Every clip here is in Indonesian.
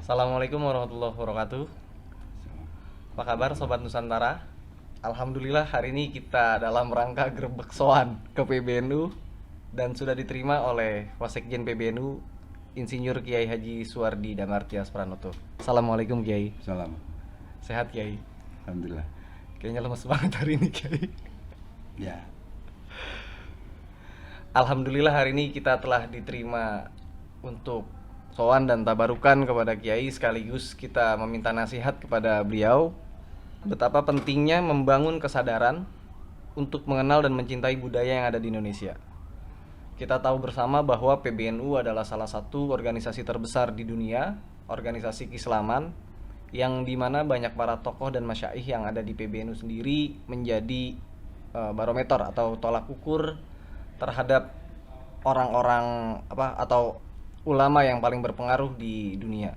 Assalamualaikum warahmatullahi wabarakatuh. Apa kabar Sobat Nusantara? Alhamdulillah hari ini kita dalam rangka grebek soan ke PBNU dan sudah diterima oleh Wasekjen PBNU Insinyur Kiai Haji Suwardi Damartias Pranoto. Assalamualaikum Kiai. Salam. Sehat Kiai? Alhamdulillah. Kayaknya lemes banget hari ini Kiai. Ya. Alhamdulillah hari ini kita telah diterima untuk soan dan tabarukan kepada Kiai, sekaligus kita meminta nasihat kepada beliau betapa pentingnya membangun kesadaran untuk mengenal dan mencintai budaya yang ada di Indonesia. Kita tahu bersama bahwa PBNU adalah salah satu organisasi terbesar di dunia, organisasi keislaman yang dimana banyak para tokoh dan masyaikh yang ada di PBNU sendiri menjadi barometer atau tolak ukur terhadap orang-orang atau ulama yang paling berpengaruh di dunia.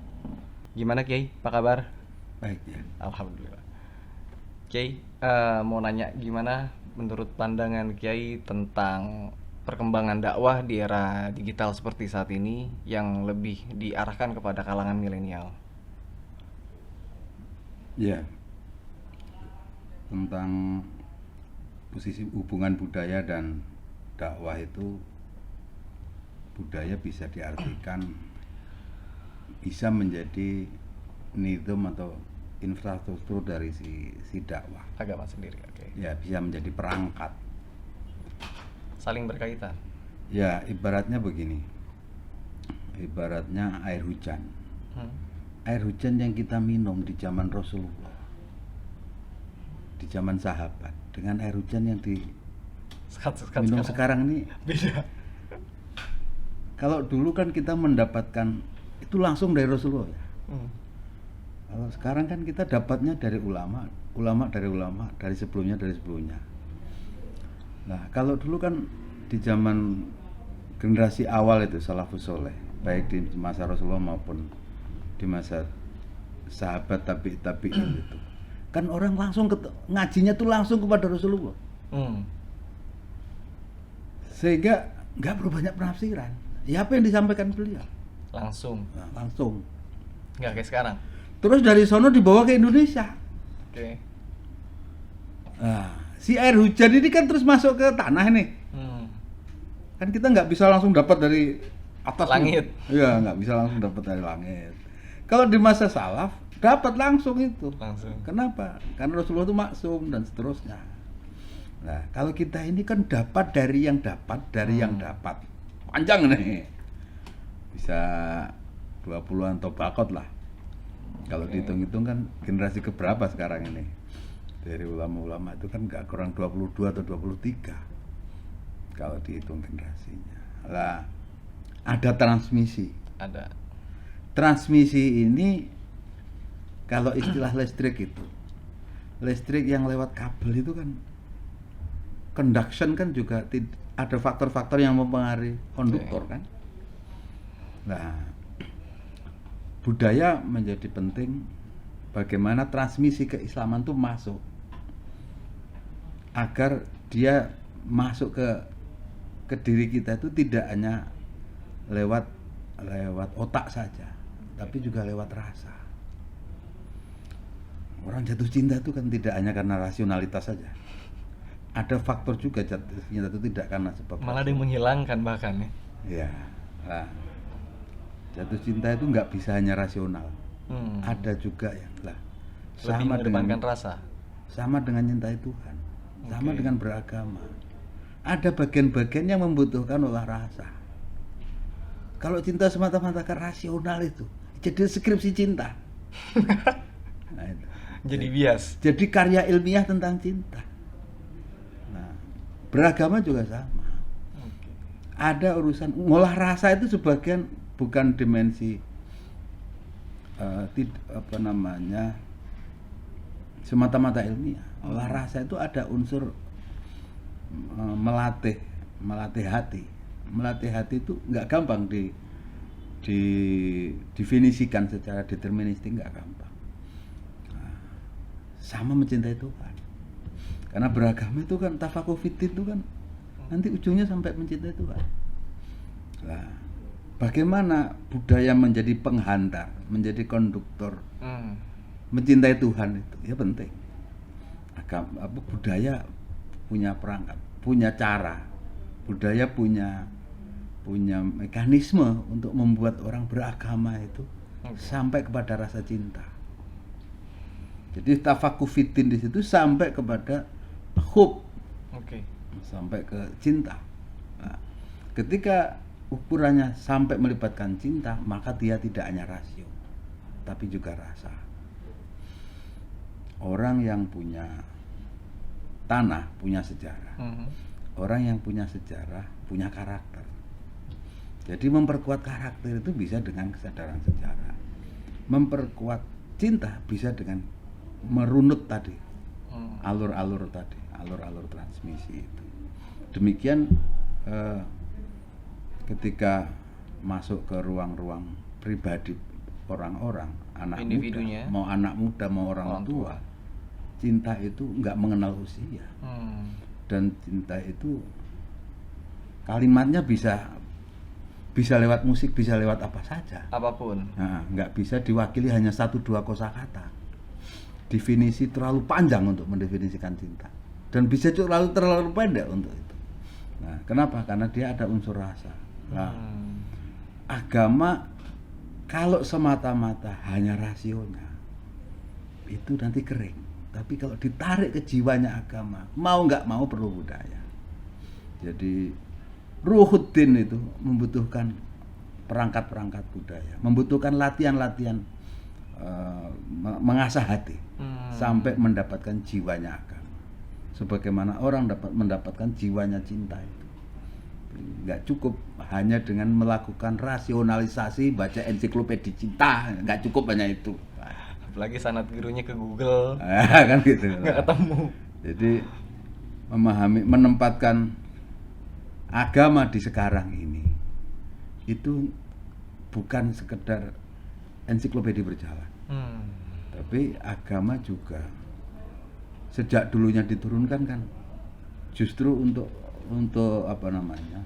Gimana Kiai? Apa kabar? Baik ya. Alhamdulillah. Kiai, mau nanya gimana menurut pandangan Kiai tentang perkembangan dakwah di era digital seperti saat ini yang lebih diarahkan kepada kalangan milenial? Ya. Tentang posisi hubungan budaya dan dakwah itu, budaya bisa diartikan bisa menjadi nizam atau infrastruktur dari si dakwah. Agama sendiri, oke. Ya, bisa menjadi perangkat. Saling berkaitan. Ya, ibaratnya begini. Ibaratnya air hujan. Air hujan yang kita minum di zaman Rasulullah, di zaman sahabat, dengan air hujan yang minum sekarang ini beda. Kalau dulu kan kita mendapatkan itu langsung dari Rasulullah ya. Kalau sekarang kan kita dapatnya dari ulama dari sebelumnya. Nah, kalau dulu kan di zaman generasi awal itu salafus soleh, baik di masa Rasulullah maupun di masa sahabat tabi'in itu, kan orang langsung ngajinya tuh langsung kepada Rasulullah. Sehingga nggak perlu banyak penafsiran. Ya apa yang disampaikan beliau Langsung. nggak kayak sekarang. Terus dari sono dibawa ke Indonesia. Oke. Nah, si air hujan ini kan terus masuk ke tanah nih. Kan kita nggak bisa langsung dapat dari atas langit. Iya, nggak bisa langsung dapat dari langit. Kalau di masa salaf dapat langsung itu. Kenapa? Karena Rasulullah itu maksum dan seterusnya. Nah, kalau kita ini kan dapat dari yang dapat. Panjang nih. Bisa 20-an tobaqot lah. Kalau dihitung-hitung kan generasi keberapa sekarang ini? Dari ulama-ulama itu kan nggak kurang 22 atau 23. Kalau dihitung generasinya. Lah, ada transmisi. Ada. Transmisi ini kalau istilah listrik itu, listrik yang lewat kabel itu kan conduction kan juga ada faktor-faktor yang mempengaruhi konduktor kan. Nah, budaya menjadi penting, bagaimana transmisi keislaman itu masuk agar dia masuk ke diri kita itu tidak hanya lewat otak saja, tapi juga lewat rasa. Orang jatuh cinta itu kan tidak hanya karena rasionalitas saja. Ada faktor juga jatuh cinta itu tidak karena sebab malah ada yang menghilangkan bahkan ya. Ya. Nah, jatuh cinta itu nggak bisa hanya rasional. Ada juga yang sama dengan rasa. Sama dengan cintai Tuhan. Sama dengan beragama. Ada bagian-bagian yang membutuhkan olah rasa. Kalau cinta semata-mata kan rasional itu jadi skripsi cinta. Nah, itu. Jadi bias. Jadi karya ilmiah tentang cinta. Nah, beragama juga sama. Ada urusan ngolah rasa itu sebagian bukan dimensi semata-mata ilmiah. Olah rasa itu ada unsur melatih hati. Melatih hati itu nggak gampang didefinisikan secara deterministik, nggak gampang. Nah, sama mencintai Tuhan. Karena beragama itu kan tafakuh fiddin itu kan nanti ujungnya sampai mencintai Tuhan. Nah, bagaimana budaya menjadi penghantar, menjadi konduktor, Hmm. mencintai Tuhan itu ya penting. Budaya punya perangkat, punya cara, budaya punya mekanisme untuk membuat orang beragama itu sampai kepada rasa cinta. Jadi tafakufitin di situ sampai kepada hub, sampai ke cinta. Nah, ketika ukurannya sampai melibatkan cinta, maka dia tidak hanya rasio, tapi juga rasa. Orang yang punya tanah punya sejarah. Orang yang punya sejarah punya karakter. Jadi memperkuat karakter itu bisa dengan kesadaran sejarah. Memperkuat cinta bisa dengan merunut tadi, alur-alur tadi, alur-alur transmisi itu. Demikian ketika masuk ke ruang-ruang pribadi orang-orang, anak individunya, muda, mau orang tua, cinta itu nggak mengenal usia. Dan cinta itu kalimatnya bisa lewat musik, bisa lewat apa saja, apapun. Nah, nggak bisa diwakili hanya 1-2 kosakata. Definisi terlalu panjang untuk mendefinisikan cinta, dan bisa terlalu pendek untuk itu. Nah, kenapa? Karena dia ada unsur rasa. Nah, agama kalau semata-mata hanya rasionya itu nanti kering. Tapi kalau ditarik ke jiwanya agama, mau nggak mau perlu budaya. Jadi ruhuddin itu membutuhkan perangkat-perangkat budaya, membutuhkan latihan-latihan mengasah hati sampai mendapatkan jiwanya agama. Sebagaimana orang dapat mendapatkan jiwanya cinta itu. Nggak cukup hanya dengan melakukan rasionalisasi, baca ensiklopedia cinta, nggak cukup hanya itu. Apalagi sanad gurunya ke Google, kan gitu. nggak ketemu. Jadi memahami, menempatkan agama di sekarang ini itu bukan sekedar ensiklopedia berjalan, tapi agama juga sejak dulunya diturunkan kan justru untuk apa namanya,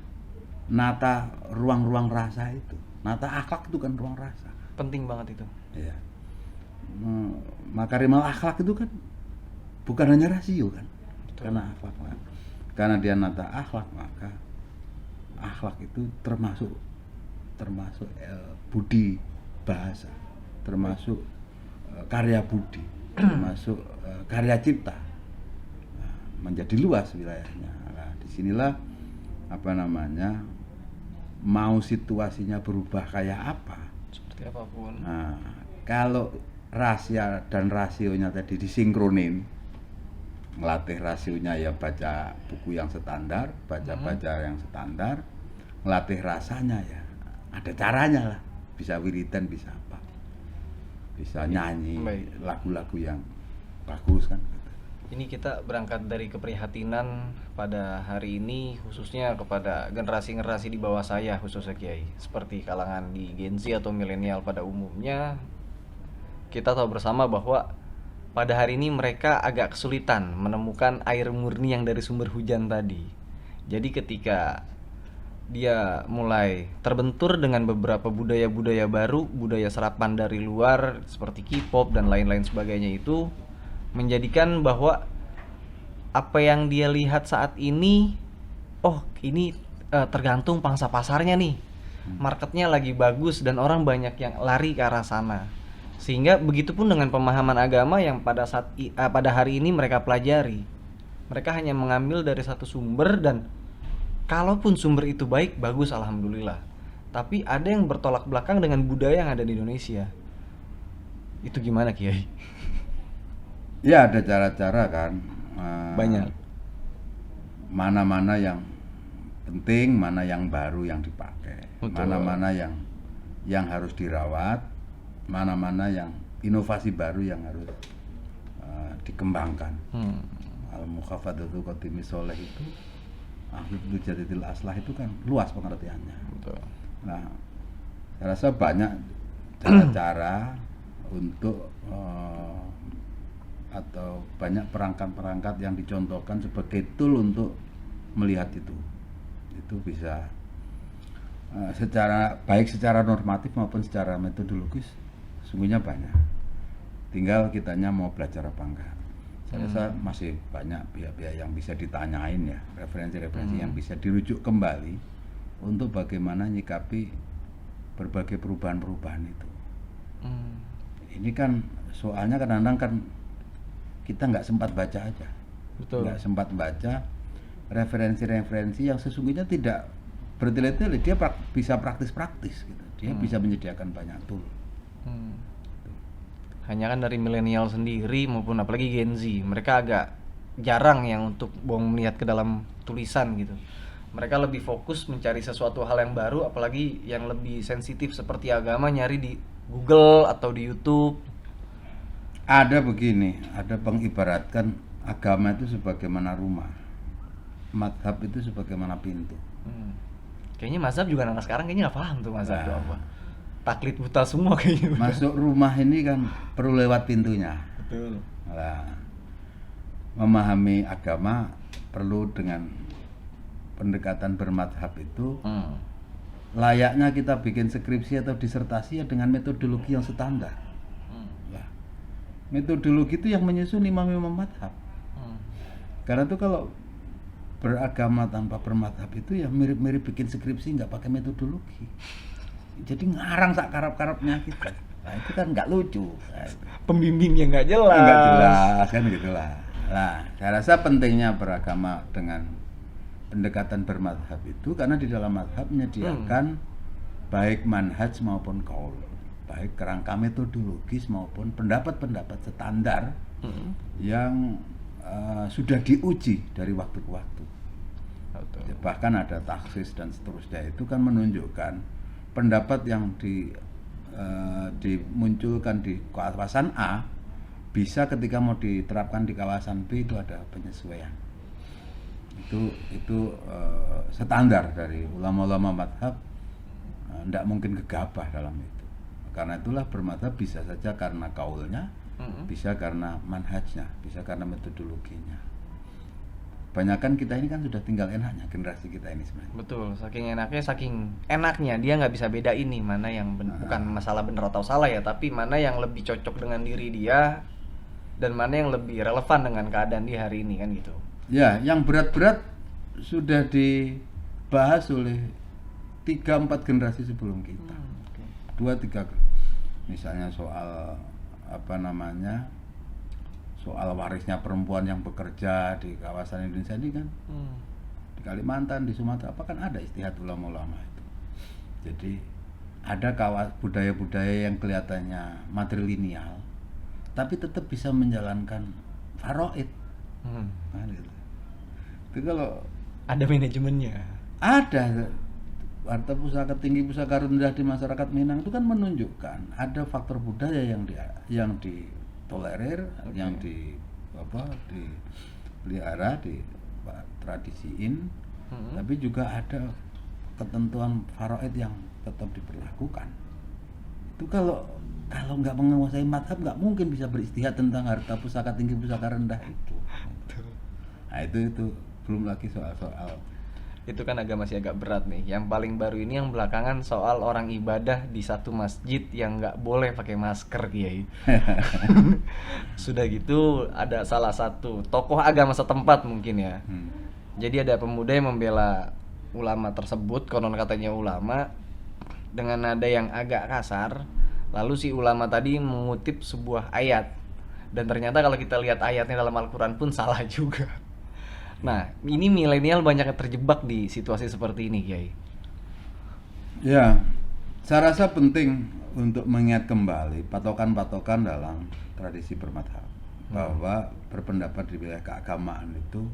nata ruang-ruang rasa itu, nata akhlak itu kan ruang rasa. Penting banget itu. Ya. Makarimal akhlak itu kan bukan hanya rasio kan. Betul. Karena akhlak, karena dia nata akhlak, maka akhlak itu termasuk budi bahasa, termasuk karya budi, termasuk karya cipta. Nah, menjadi luas wilayahnya. Nah, disinilah apa namanya, mau situasinya berubah kayak apa, seperti apapun. Nah, kalau rahasia dan rasionya tadi disinkronin, ngelatih rasionya ya baca buku yang standar, baca yang standar, ngelatih rasanya ya ada caranya lah, bisa wiridan, bisa apa, bisa nyanyi lagu-lagu yang bagus kan. Ini kita berangkat dari keprihatinan pada hari ini, khususnya kepada generasi-generasi di bawah saya, khususnya Kiai, seperti kalangan di Gen Z atau milenial pada umumnya. Kita tahu bersama bahwa pada hari ini mereka agak kesulitan menemukan air murni yang dari sumber hujan tadi. Jadi ketika dia mulai terbentur dengan beberapa budaya-budaya baru, budaya serapan dari luar seperti K-pop dan lain-lain sebagainya, itu menjadikan bahwa apa yang dia lihat saat ini, oh ini tergantung pangsa pasarnya nih, marketnya lagi bagus dan orang banyak yang lari ke arah sana. Sehingga begitupun dengan pemahaman agama yang pada hari ini mereka pelajari. Mereka hanya mengambil dari satu sumber, dan kalaupun sumber itu baik, bagus, alhamdulillah. Tapi ada yang bertolak belakang dengan budaya yang ada di Indonesia. Itu gimana, Kiai? Ya ada cara-cara kan. Banyak. Mana-mana yang penting, mana yang baru yang dipakai. Betul. Mana-mana yang harus dirawat, mana-mana yang inovasi baru yang harus dikembangkan. Al-mukhafadatu qatimi sholeh itu, ahlul jadidil aslah itu kan luas pengertiannya. Betul. Nah, saya rasa banyak cara-cara untuk atau banyak perangkat-perangkat yang dicontohkan sebagai tool untuk melihat itu bisa secara normatif maupun secara metodologis sesungguhnya banyak. Tinggal kitanya mau belajar apa enggak. Saya rasa masih banyak pihak-pihak yang bisa ditanyain ya, referensi-referensi yang bisa dirujuk kembali untuk bagaimana nyikapi berbagai perubahan-perubahan itu. Ini kan soalnya kadang-kadang kan kita nggak sempat baca aja. Betul. Nggak sempat baca referensi-referensi yang sesungguhnya tidak bertele-tele, dia bisa praktis-praktis gitu. Dia bisa menyediakan banyak tool. Hanya kan dari milenial sendiri maupun apalagi Gen Z, mereka agak jarang yang untuk melihat ke dalam tulisan gitu. Mereka lebih fokus mencari sesuatu hal yang baru, apalagi yang lebih sensitif seperti agama nyari di Google atau di YouTube. Ada begini, ada pengibaratkan agama itu sebagaimana rumah, madhab itu sebagaimana pintu. Kayaknya mazhab juga anak sekarang kayaknya nggak paham tuh mazhab itu apa. Taklid buta semua kayaknya. Masuk rumah ini kan perlu lewat pintunya. Betul. Nah, memahami agama perlu dengan pendekatan bermadhab itu. Layaknya kita bikin skripsi atau disertasi ya dengan metodologi yang standar. Nah, metodologi itu yang menyusun imam-imam madhab. Karena itu kalau beragama tanpa bermadhab itu ya mirip-mirip bikin skripsi nggak pakai metodologi. Jadi ngarang sak karap-karapnya kita. Nah itu kan nggak lucu. Nah, Pembimbingnya nggak jelas. nggak jelas kan gitulah. Nah saya rasa pentingnya beragama dengan pendekatan bermadhab itu karena di dalam madhab menyediakan baik manhaj maupun qaul, baik kerangka metodologis maupun pendapat-pendapat standar yang sudah diuji dari waktu ke waktu. Bahkan ada taksis dan seterusnya itu kan menunjukkan pendapat yang dimunculkan di kawasan A bisa ketika mau diterapkan di kawasan B itu ada penyesuaian. Itu standar dari ulama-ulama madhab, tidak mungkin gegabah dalam itu. Karena itulah bermadhab bisa saja karena kaulnya, bisa karena manhajnya, bisa karena metodologinya. Kebanyakan kita ini kan sudah tinggal enaknya generasi kita ini sebenarnya. Betul, saking enaknya dia nggak bisa beda ini mana yang bukan masalah benar atau salah ya, tapi mana yang lebih cocok dengan diri dia dan mana yang lebih relevan dengan keadaan di hari ini kan gitu. Ya, yang berat-berat sudah dibahas oleh 3-4 generasi sebelum kita. 2-3 misalnya soal soal warisnya perempuan yang bekerja di kawasan Indonesia ini kan, di Kalimantan, di Sumatera, apa kan ada istihad ulama-ulama itu. Jadi ada budaya-budaya yang kelihatannya matrilineal, tapi tetap bisa menjalankan faraid. Nah, gitu. Itu kalau ada manajemennya. Ada harta pusaka tinggi, pusaka rendah di masyarakat Minang itu kan menunjukkan ada faktor budaya yang ditolerir, yang dipelihara, tradisiin, tapi juga ada ketentuan faraid yang tetap diberlakukan. Itu kalau nggak menguasai madhab nggak mungkin bisa beristihad tentang harta pusaka tinggi, pusaka rendah itu. Nah itu belum lagi soal itu kan masih agak berat nih. Yang paling baru ini yang belakangan soal orang ibadah di satu masjid yang nggak boleh pakai masker, Kiai. Sudah gitu ada salah satu tokoh agama setempat mungkin ya. Jadi ada pemuda yang membela ulama tersebut, konon katanya ulama, dengan nada yang agak kasar. Lalu si ulama tadi mengutip sebuah ayat, dan ternyata kalau kita lihat ayatnya dalam Al-Quran pun salah juga. Nah, ini milenial banyak yang terjebak di situasi seperti ini, Kiai. Ya, saya rasa penting untuk mengingat kembali patokan-patokan dalam tradisi bermadhab, bahwa berpendapat di wilayah keagamaan itu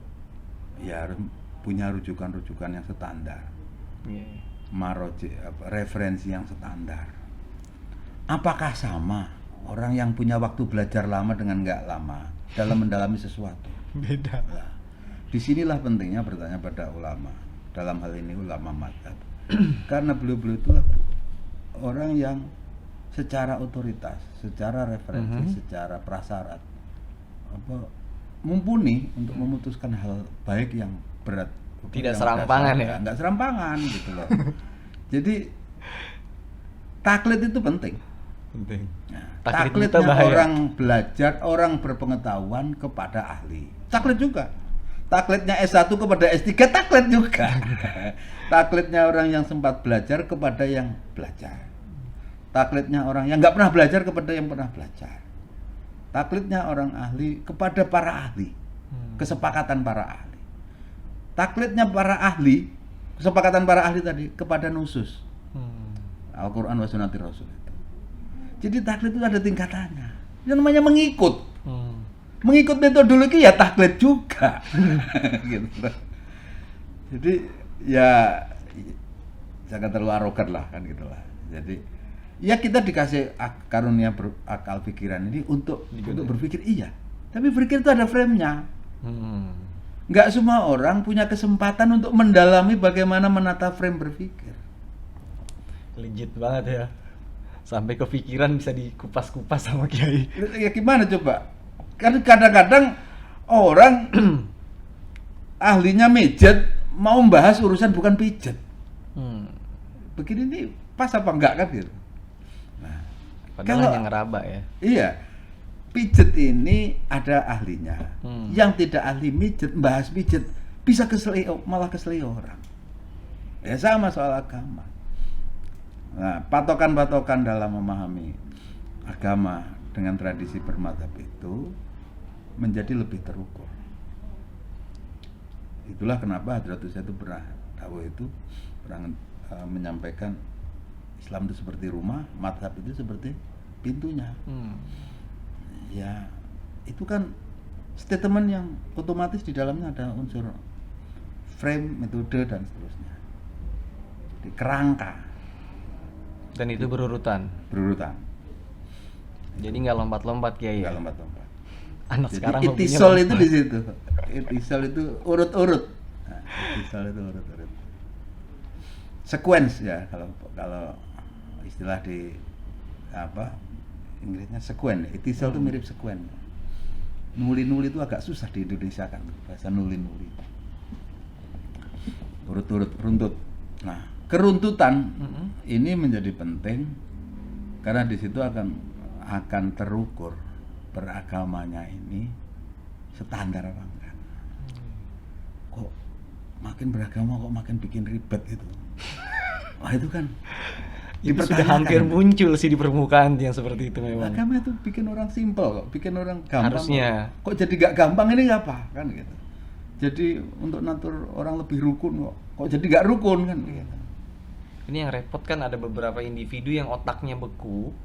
ya harus punya rujukan-rujukan yang standar, referensi yang standar. Apakah sama orang yang punya waktu belajar lama dengan nggak lama dalam mendalami sesuatu? Beda. Nah, disinilah pentingnya bertanya pada ulama, dalam hal ini ulama madhab. Karena beliau-beliau itulah orang yang secara otoritas, secara referensi, secara prasyarat mumpuni untuk memutuskan hal baik yang berat. Tidak serampangan ya? Nggak serampangan gitu loh. Jadi taklid itu penting. Penting. Nah, Taklid taklidnya kita bahaya. orang belajar, orang berpengetahuan kepada ahli. Taklid juga. Taklidnya S1 kepada S3 taklid juga. Taklidnya orang yang sempat belajar kepada yang belajar. Taklidnya orang yang nggak pernah belajar kepada yang pernah belajar. Taklidnya orang ahli kepada para ahli. Kesepakatan para ahli. Taklidnya para ahli, kesepakatan para ahli tadi kepada nusus. Al-Quran wa sunnati Rasul itu. Jadi taklid itu ada tingkatannya. Yang namanya mengikut. Mengikut metodologi ya taklid juga. Gitu. Jadi ya jangan terlalu arogan lah kan gitulah. Jadi ya kita dikasih karunia akal pikiran ini untuk berpikir iya. Tapi berpikir itu ada frame-nya. Nggak semua orang punya kesempatan untuk mendalami bagaimana menata frame berpikir. Legit banget ya. Sampai kepikiran bisa dikupas-kupas sama Kiai. Ya gimana coba? Kan kadang-kadang orang ahlinya mijet mau membahas urusan bukan pijet. Begini nih pas apa enggak kan gitu. Nah, Padahal yang ngeraba ya. Iya. Pijet ini ada ahlinya. Yang tidak ahli mijet, bahas pijet bisa malah keselio orang. Ya sama soal agama. Nah, patokan-patokan dalam memahami agama dengan tradisi bermadzhab itu menjadi lebih terukur. Itulah kenapa Hadratus itu pernah menyampaikan Islam itu seperti rumah, madzhab itu seperti pintunya. Ya, itu kan statement yang otomatis di dalamnya ada unsur frame, metode dan seterusnya. Di kerangka. Dan itu berurutan. Jadi nggak lompat-lompat Kiai ya. Nggak lompat-lompat. Anak Jadi sekarang itisol itu di situ. Itisol itu urut-urut. Nah, itisol itu urut-urut. Sequence ya kalau istilah di Inggrisnya sequence. Itisol itu mirip sequence. Nuli-nuli itu agak susah di Indonesia kan, bahasa nuli-nuli. Urut-urut, runtut. Nah, keruntutan ini menjadi penting karena di situ akan terukur beragamanya ini standar apa enggak. Kok makin beragama kok makin bikin ribet gitu. Wah itu kan itu sudah hampir muncul sih di permukaan yang seperti itu memang. Agama itu bikin orang simpel kok, bikin orang gampang. Harusnya. Kok jadi gak gampang ini apa kan gitu. Jadi untuk ngatur orang lebih rukun kok jadi gak rukun kan gitu. Ini yang repot kan ada beberapa individu yang otaknya beku,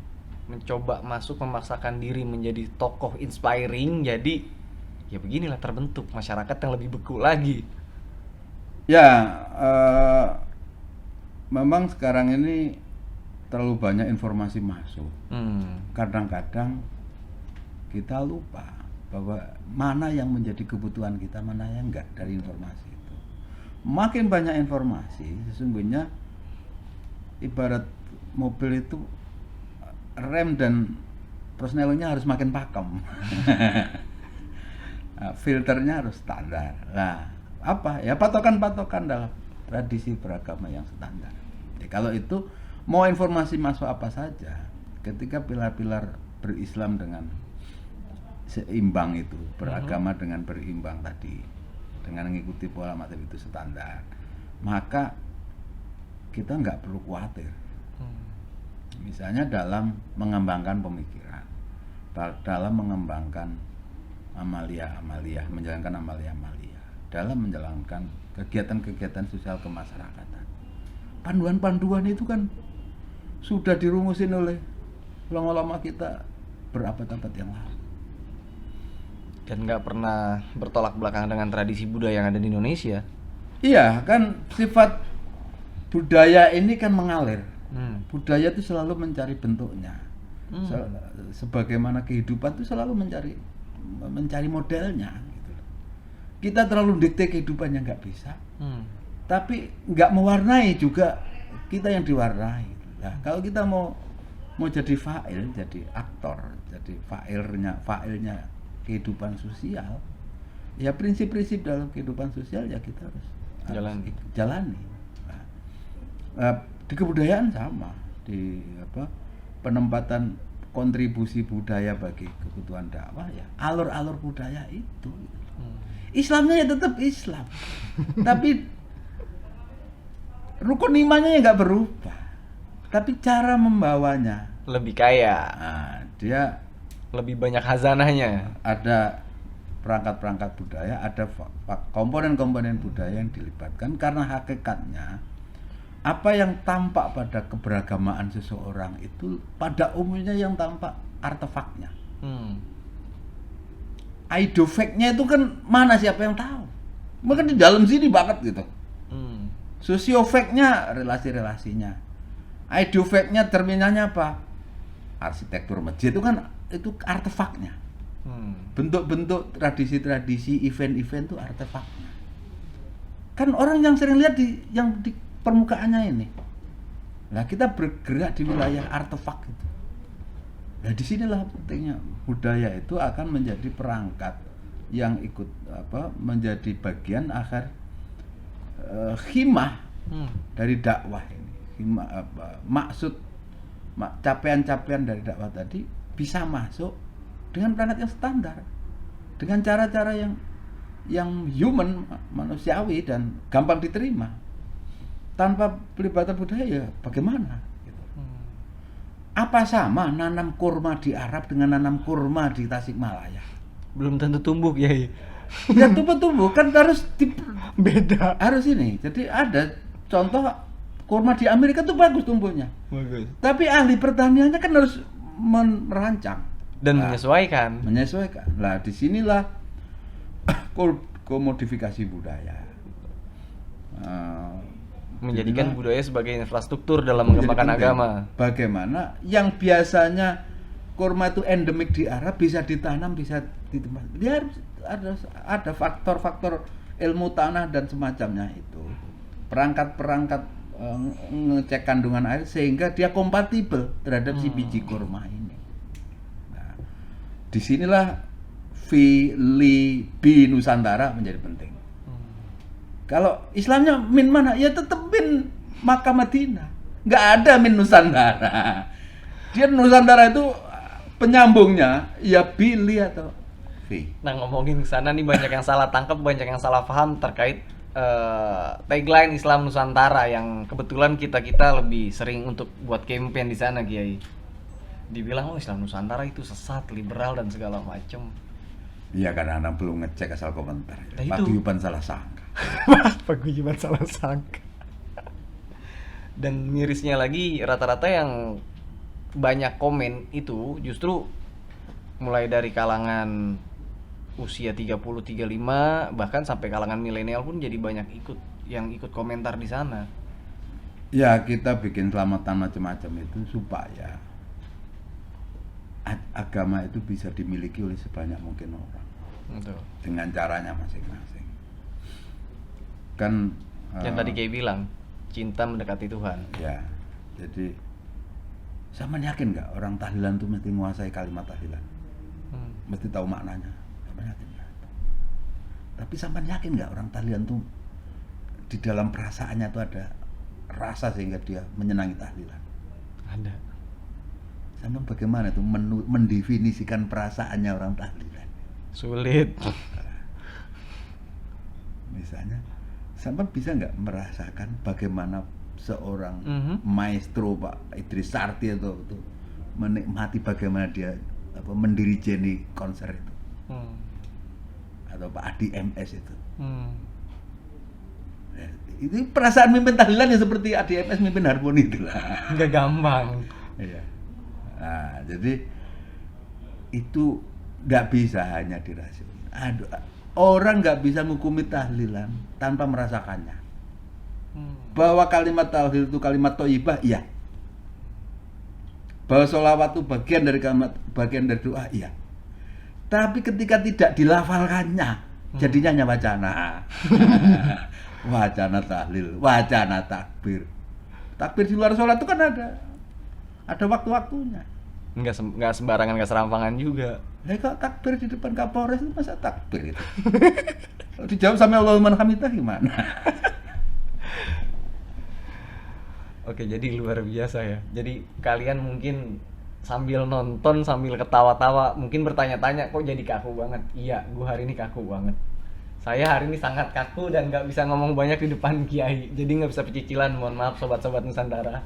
mencoba masuk memaksakan diri menjadi tokoh inspiring, jadi ya beginilah terbentuk masyarakat yang lebih beku lagi. Ya, memang sekarang ini terlalu banyak informasi masuk. Kadang-kadang kita lupa bahwa mana yang menjadi kebutuhan kita, mana yang enggak dari informasi itu. Makin banyak informasi, sesungguhnya ibarat mobil itu rem dan persnelonya harus makin pakem. Filternya harus standar. Nah, apa? Ya patokan-patokan dalam tradisi beragama yang standar. Ya, kalau itu mau informasi masuk apa saja, ketika pilar-pilar berislam dengan seimbang itu, beragama dengan berimbang tadi, dengan mengikuti pola madzhab itu standar, maka kita nggak perlu khawatir. Misalnya dalam mengembangkan pemikiran, dalam mengembangkan amalia-amalia, menjalankan amalia-amalia, dalam menjalankan kegiatan-kegiatan sosial kemasyarakatan. Panduan-panduan itu kan sudah dirumusin oleh ulama-ulama kita berabad-abad yang lalu. Dan nggak pernah bertolak belakang dengan tradisi budaya yang ada di Indonesia. Iya, kan sifat budaya ini kan mengalir. Budaya itu selalu mencari bentuknya. Sebagaimana kehidupan itu selalu mencari modelnya gitu. Kita terlalu dikte kehidupannya nggak bisa. Tapi nggak mewarnai juga kita yang diwarnai. Nah, kalau kita mau jadi fa'il, jadi aktor, jadi fa'ilnya kehidupan sosial, ya prinsip-prinsip dalam kehidupan sosial ya kita harus jalani. Di kebudayaan sama, di penempatan kontribusi budaya bagi kebutuhan dakwah ya alur-alur budaya itu. Islamnya ya tetap Islam, tapi rukun imannya ya nggak berubah, tapi cara membawanya Lebih kaya, dia lebih banyak khazanahnya. ada perangkat-perangkat budaya, ada komponen-komponen budaya yang dilibatkan karena hakikatnya apa yang tampak pada keberagamaan seseorang itu pada umumnya yang tampak artefaknya. Idofaknya itu kan mana siapa yang tahu? Maka di dalam sini banget gitu. Sosiofaknya relasi-relasinya. Idofaknya terminalnya apa? Arsitektur masjid itu kan itu artefaknya. Bentuk-bentuk tradisi-tradisi, event-event itu artefaknya. Kan orang yang sering lihat yang di permukaannya ini. Nah, kita bergerak di wilayah artefak itu. Nah, disinilah pentingnya budaya itu akan menjadi perangkat yang ikut menjadi bagian akhir khimah dari dakwah ini. Maksud capaian-capaian dari dakwah tadi bisa masuk dengan perangkat yang standar, dengan cara-cara yang human, manusiawi dan gampang diterima. Tanpa pelibatan budaya ya bagaimana? Apa sama nanam kurma di Arab dengan nanam kurma di Tasikmalaya? Belum tentu tumbuh, Kiai. Ya tumbuh kan harus Beda. harus ini. Jadi ada contoh kurma di Amerika tuh bagus tumbuhnya. Bagus. Tapi ahli pertaniannya kan harus merancang Dan menyesuaikan. Nah, disinilah komodifikasi budaya. Menjadikan budaya sebagai infrastruktur dalam mengembangkan agama. Bagaimana yang biasanya kurma itu endemik di Arab bisa ditanam, bisa ditempatkan. Dia harus ada faktor-faktor ilmu tanah dan semacamnya itu. Perangkat-perangkat ngecek kandungan air sehingga dia kompatibel terhadap si biji kurma ini. Nah, disinilah Filibi Nusantara menjadi penting. Kalau Islamnya min mana? Ya tetap min Makkah Madinah. Nggak ada min Nusantara. Dia Nusantara itu penyambungnya ya Bili atau V. Nah, ngomongin sana nih banyak yang salah tangkap, banyak yang salah paham terkait tagline Islam Nusantara yang kebetulan kita lebih sering untuk buat campaign di sana, Kiai. Dibilang Islam Nusantara itu sesat, liberal dan segala macam. Iya, karena anak belum ngecek asal komentar. Nah, itu. Paguyuban salah sangka. Paguyuban salah sangka. Dan mirisnya lagi rata-rata yang banyak komen itu justru mulai dari kalangan usia 30-35 bahkan sampai kalangan milenial pun jadi banyak ikut komentar di sana. Ya, kita bikin selamatan macam-macam itu supaya agama itu bisa dimiliki oleh sebanyak mungkin orang. Betul. Dengan caranya masing-masing. Kan yang tadi kayak bilang, cinta mendekati Tuhan. Ya. Jadi sama yakin nggak orang tahlilan itu mesti menguasai kalimat tahlilan? Mesti tahu maknanya. Sama yakin nggak? Tapi sama yakin nggak orang tahlilan itu di dalam perasaannya itu ada rasa sehingga dia menyenangi tahlilan? Ada. Sama bagaimana itu mendefinisikan perasaannya orang tahlilan? Sulit. Misalnya, sampai bisa nggak merasakan bagaimana seorang maestro Pak Idris Sarti itu menikmati bagaimana dia mendirijeni konser itu, atau Pak Adi MS itu. Ya, itu perasaan mimpin tahlilan yang seperti Adi MS mimpin harmoni itulah. Nggak gampang. Iya. Nah, jadi itu nggak bisa hanya dirasikan. Orang nggak bisa menghukumi tahlilan tanpa merasakannya. Bahwa kalimat tahlil itu kalimat thayyibah, iya. Bahwa sholawat itu bagian dari doa, iya. Tapi ketika tidak dilafalkannya, jadinya hanya wacana. Wacana tahlil, wacana takbir. Takbir di luar sholat itu kan ada waktu-waktunya. Nggak sembarangan, nggak serampangan juga. Kalau takbir di depan Kapolres itu masa takbir itu? Kalau dijawab sama Allahumma hamidah gimana? Oke, jadi luar biasa ya. Jadi kalian mungkin sambil nonton, sambil ketawa-tawa, mungkin bertanya-tanya, kok jadi kaku banget? Iya, gua hari ini kaku banget. Saya hari ini sangat kaku dan nggak bisa ngomong banyak di depan Kiai. Jadi nggak bisa pecicilan, mohon maaf sobat-sobat Nusantara.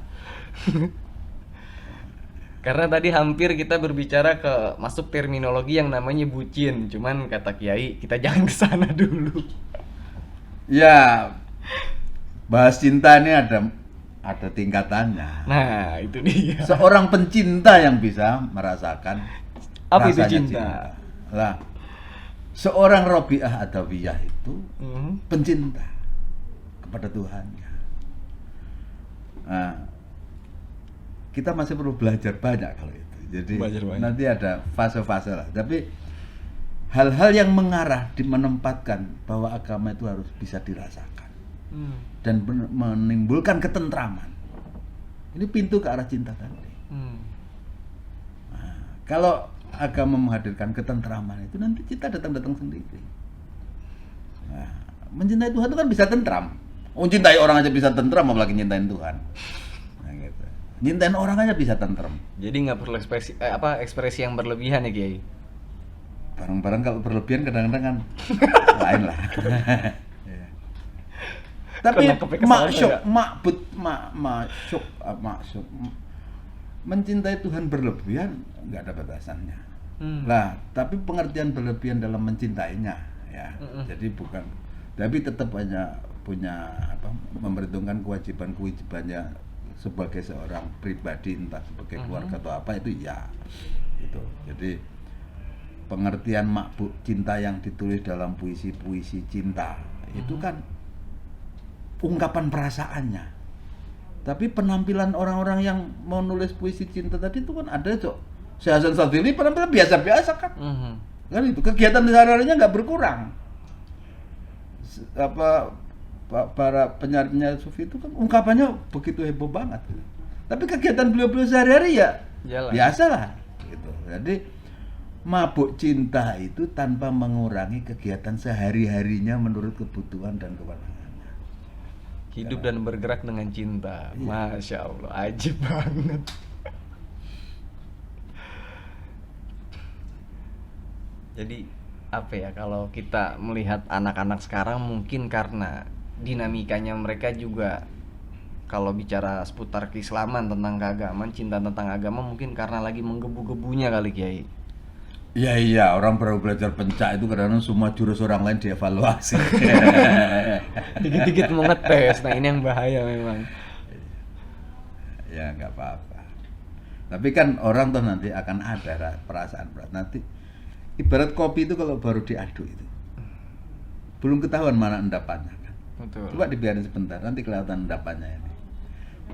Karena tadi hampir kita berbicara ke masuk terminologi yang namanya bucin. Cuman kata Kiai, kita jangan ke sana dulu. Ya, bahas cinta ini ada tingkatannya. Nah, itu dia. Seorang pencinta yang bisa merasakan Apa itu rasanya cinta? Lah, seorang Robiah Adawiyah itu pencinta kepada Tuhannya. Nah, kita masih perlu belajar banyak kalau itu. Jadi nanti ada fase-fase lah. Tapi hal-hal yang mengarah menempatkan bahwa agama itu harus bisa dirasakan dan menimbulkan ketentraman. Ini pintu ke arah cinta tadi. Nah, kalau agama menghadirkan ketentraman itu, nanti cinta datang sendiri. Nah, mencintai Tuhan itu kan bisa tentram. Mencintai orang aja bisa tentram, apalagi nyintain Tuhan. Nah, gitu. Nyintain orang aja bisa tentram. Jadi nggak perlu ekspresi yang berlebihan ya Kiai. Barang-barang kalau berlebihan kadang-kadang kan lain lah. Ya. Tapi maksuk mencintai Tuhan berlebihan nggak ada batasannya. Lah, tapi pengertian berlebihan dalam mencintainya, ya. Jadi bukan, tapi tetap hanya punya memperhitungkan kewajibannya sebagai seorang pribadi, entah sebagai keluarga atau apa, itu ya, gitu. Jadi pengertian makbuk cinta yang ditulis dalam puisi-puisi cinta itu kan ungkapan perasaannya. Tapi penampilan orang-orang yang mau nulis puisi cinta tadi itu kan ada, Cok. Syekh Hasan Shadzili penampilan biasa-biasa kan. Kan itu kegiatan sehari-harinya nggak berkurang. Para penyair sufi itu kan ungkapannya begitu heboh banget. Tapi kegiatan beliau-beliau sehari-hari ya biasalah gitu. Jadi mabuk cinta itu tanpa mengurangi kegiatan sehari-harinya menurut kebutuhan dan kewenangannya. Hidup dan bergerak dengan cinta. Masya Allah, ajib banget. Jadi apa ya, kalau kita melihat anak-anak sekarang mungkin karena dinamikanya mereka juga, kalau bicara seputar keislaman, tentang keagamaan, cinta tentang agama, mungkin karena lagi menggebu-gebunya kali Kiai. Iya, orang baru belajar pencak itu kadang-kadang semua jurus orang lain dievaluasi. Dikit-dikit mau ngetes, nah ini yang bahaya memang. Ya nggak apa-apa. Tapi kan orang tuh nanti akan ada perasaan berat. Nanti ibarat kopi itu kalau baru diaduk itu, belum ketahuan mana endapannya kan. Betul. Coba dibiarin sebentar, nanti kelihatan endapannya ini.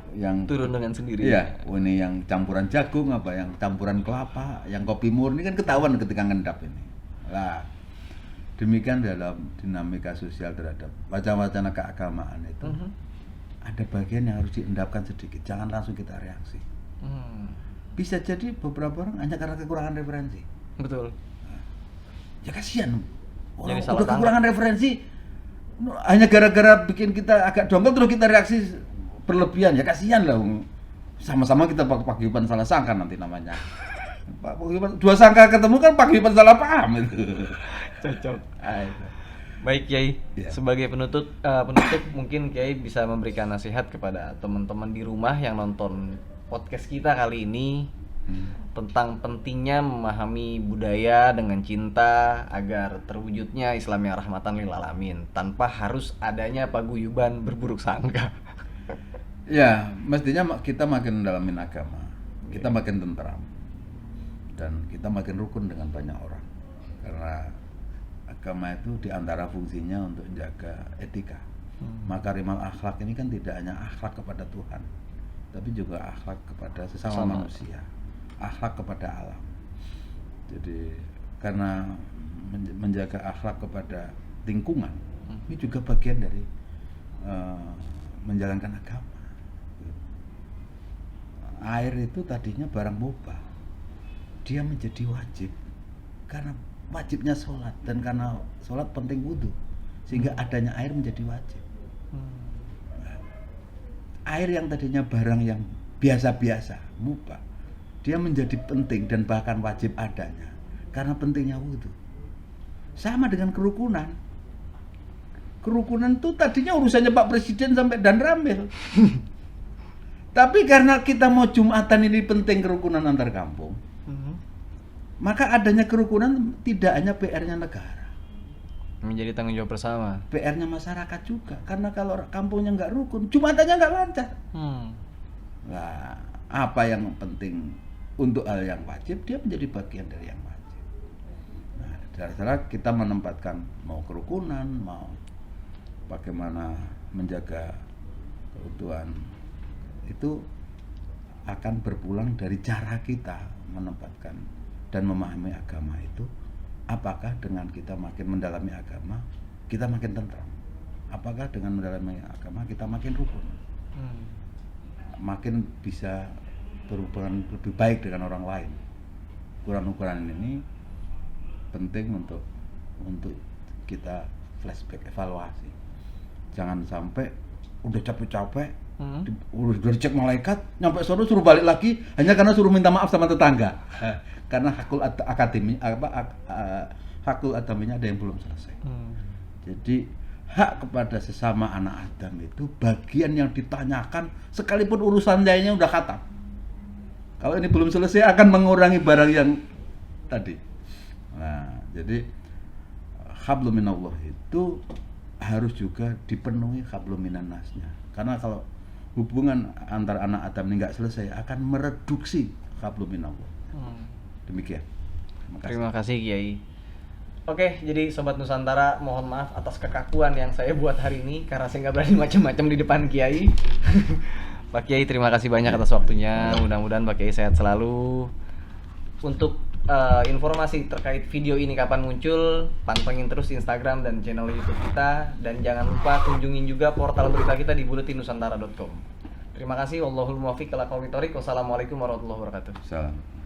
Yang turun dengan sendiri. Iya, ini yang campuran jagung, apa yang campuran kelapa, yang kopi murni kan ketahuan ketika ngendap ini. Lah, demikian dalam dinamika sosial terhadap wacana-wacana keagamaan itu. Ada bagian yang harus diendapkan sedikit, jangan langsung kita reaksi. Bisa jadi beberapa orang hanya karena kekurangan referensi. Betul. Ya kasihan. Orang Jadi udah kekurangan referensi, hanya gara-gara bikin kita agak dongkol terus kita reaksi berlebihan, ya kasihan lah. Sama-sama kita paguyuban salah sangka nanti namanya. Paguyuban dua sangka ketemu kan paguyuban salah paham itu. Cocok. Baik Kiai, sebagai penutup mungkin Kiai bisa memberikan nasihat kepada teman-teman di rumah yang nonton podcast kita kali ini tentang pentingnya memahami budaya dengan cinta agar terwujudnya Islam yang rahmatan lil alamin tanpa harus adanya paguyuban berburuk sangka. Ya, mestinya kita makin mendalamin agama, kita makin tentram, dan kita makin rukun dengan banyak orang. Karena agama itu diantara fungsinya untuk menjaga etika. Makarimal akhlak ini kan tidak hanya akhlak kepada Tuhan, tapi juga akhlak kepada sesama manusia, akhlak kepada alam. Jadi karena menjaga akhlak kepada lingkungan, ini juga bagian dari menjalankan agama. Air itu tadinya barang mubah, dia menjadi wajib karena wajibnya sholat, dan karena sholat penting wudhu, sehingga adanya air menjadi wajib. air yang tadinya barang yang biasa-biasa, mubah, dia menjadi penting dan bahkan wajib adanya karena pentingnya wudhu. Sama dengan kerukunan. Kerukunan tuh tadinya urusannya Pak Presiden sampai Dan Ramil. Tapi karena kita mau Jumatan ini penting kerukunan antar kampung, maka adanya kerukunan tidak hanya PR-nya negara, menjadi tanggung jawab bersama. PR-nya masyarakat juga. Karena kalau kampungnya nggak rukun, Jumatannya nggak lancar. Nah, apa yang penting untuk hal yang wajib, dia menjadi bagian dari yang wajib. Nah, cara-cara kita menempatkan mau kerukunan, mau bagaimana menjaga keutuhan, itu akan berpulang dari cara kita menempatkan dan memahami agama itu. Apakah dengan kita makin mendalami agama, kita makin tentram? Apakah dengan mendalami agama kita makin rukun? Makin bisa berhubungan lebih baik dengan orang lain. Ukuran-ukuran ini penting untuk kita flashback, evaluasi. Jangan sampai udah capek-capek, udah dicek malaikat, nyampe sono suruh balik lagi hanya karena suruh minta maaf sama tetangga. Karena hakul adaminya ada yang belum selesai. Jadi hak kepada sesama anak Adam itu bagian yang ditanyakan sekalipun urusan lainnya udah khatam. Kalau ini belum selesai akan mengurangi barang yang tadi. Nah, jadi hablum minallah itu harus juga dipenuhi hablum minan nasnya. Karena kalau hubungan antar anak Adam ini nggak selesai akan mereduksi hablum minallah. Demikian. Terima kasih Kiai. Oke, jadi Sobat Nusantara, mohon maaf atas kekakuan yang saya buat hari ini karena saya nggak berani macam-macam di depan Kiai. Pak Kiai, terima kasih banyak atas waktunya. Mudah-mudahan Pak Kiai sehat selalu. Untuk informasi terkait video ini kapan muncul, pantengin terus Instagram dan channel YouTube kita, dan jangan lupa kunjungin juga portal berita kita di buletinusantara.com. Terima kasih. Wallahul muwaffiq ila aqwamit thoriq. Wassalamualaikum warahmatullahi wabarakatuh. Salam.